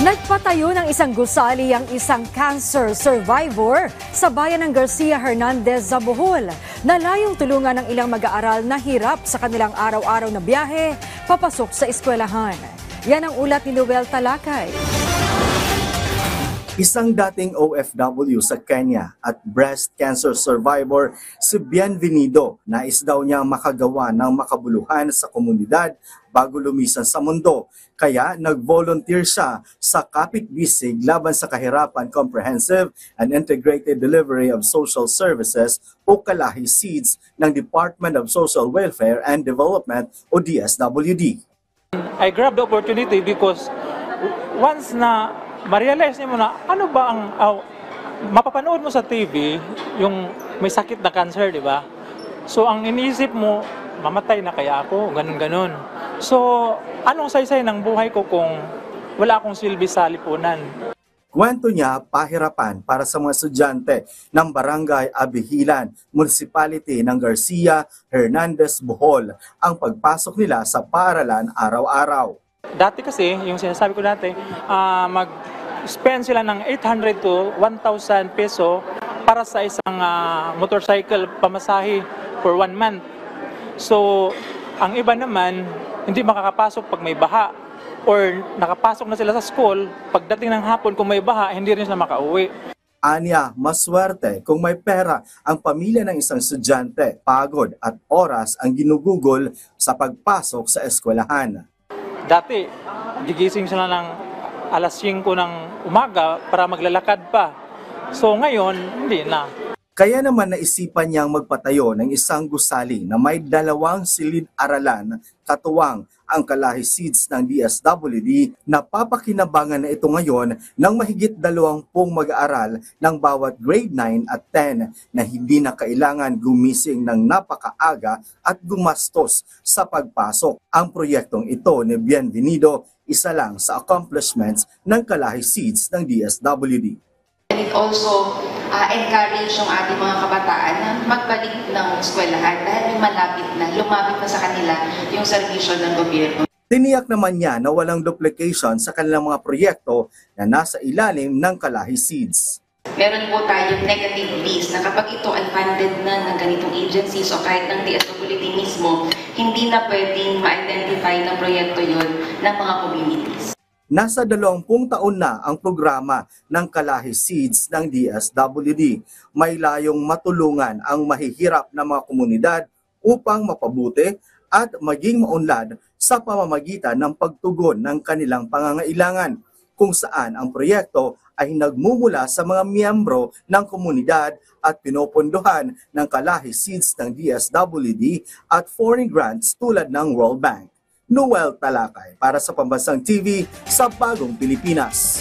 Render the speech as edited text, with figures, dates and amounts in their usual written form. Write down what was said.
Nagpatayo ng isang gusali ang isang cancer survivor sa bayan ng Garcia Hernandez sa Bohol. Nalayong tulungan ng ilang mag-aaral na hirap sa kanilang araw-araw na biyahe papasok sa eskwelahan. Yan ang ulat ni Noel Talakay. Isang dating OFW sa Kenya at breast cancer survivor si Bienvenido, nais daw niya makagawa ng makabuluhan sa komunidad bago lumisan sa mundo. Kaya nag-volunteer siya sa Kapit Bisig laban sa kahirapan Comprehensive and Integrated Delivery of Social Services o Kalahi SEEDS ng Department of Social Welfare and Development o DSWD. I grabbed the opportunity because once na ma-realize mo na ano ba ang mapapanood mo sa TV yung may sakit na cancer, di ba? So ang iniisip mo, mamatay na kaya ako, ganun-ganun. So anong saysay ng buhay ko kung wala akong silbi sa lipunan? Kwento niya, pahirapan para sa mga estudyante ng Barangay Abihilan, Municipality ng Garcia Hernandez, Bohol, ang pagpasok nila sa paaralan araw-araw. Dati kasi, yung sinasabi ko dati, mag-spend sila ng 800 to 1,000 peso para sa isang motorcycle pamasahe for 1 month. So, ang iba naman, hindi makakapasok pag may baha. Or nakapasok na sila sa school, pagdating ng hapon kung may baha, hindi rin sila makauwi. Anya, maswerte kung may pera ang pamilya ng isang estudyante, pagod at oras ang ginugugol sa pagpasok sa eskwelahan. Dati, gigising sila ng alas 5 ng umaga para maglalakad pa. So ngayon, hindi na. Kaya naman naisipan niyang magpatayo ng isang gusali na may 2 silid-aralan, katuwang ang Kalahi SEEDS ng DSWD na papakinabangan na ito ngayon ng mahigit 20 mag-aaral ng bawat grade 9 at 10 na hindi na kailangan gumising ng napakaaga at gumastos sa pagpasok. Ang proyektong ito ni Bienvenido, isa lang sa accomplishments ng Kalahi SEEDS ng DSWD. And it also encourage yung ating mga kabataan na magbalik ng eskwelahan dahil lumapit na sa kanila yung serbisyo ng gobyerno. Tiniyak naman niya na walang duplication sa kanilang mga proyekto na nasa ilalim ng Kalahi SEEDS. Meron po tayong negative list na kapag ito ay funded na ng ganitong agencies o kahit ng DSWD mismo, hindi na pwedeng ma-identify ng proyekto yon ng mga communities. Nasa 20 taon na ang programa ng Kalahi SEEDS ng DSWD. May layong matulungan ang mahihirap na mga komunidad upang mapabuti at maging maunlad sa pamamagitan ng pagtugon ng kanilang pangangailangan, kung saan ang proyekto ay nagmumula sa mga miyembro ng komunidad at pinopondohan ng Kalahi SEEDS ng DSWD at foreign grants tulad ng World Bank. Noel Talakay para sa Pambansang TV sa Bagong Pilipinas.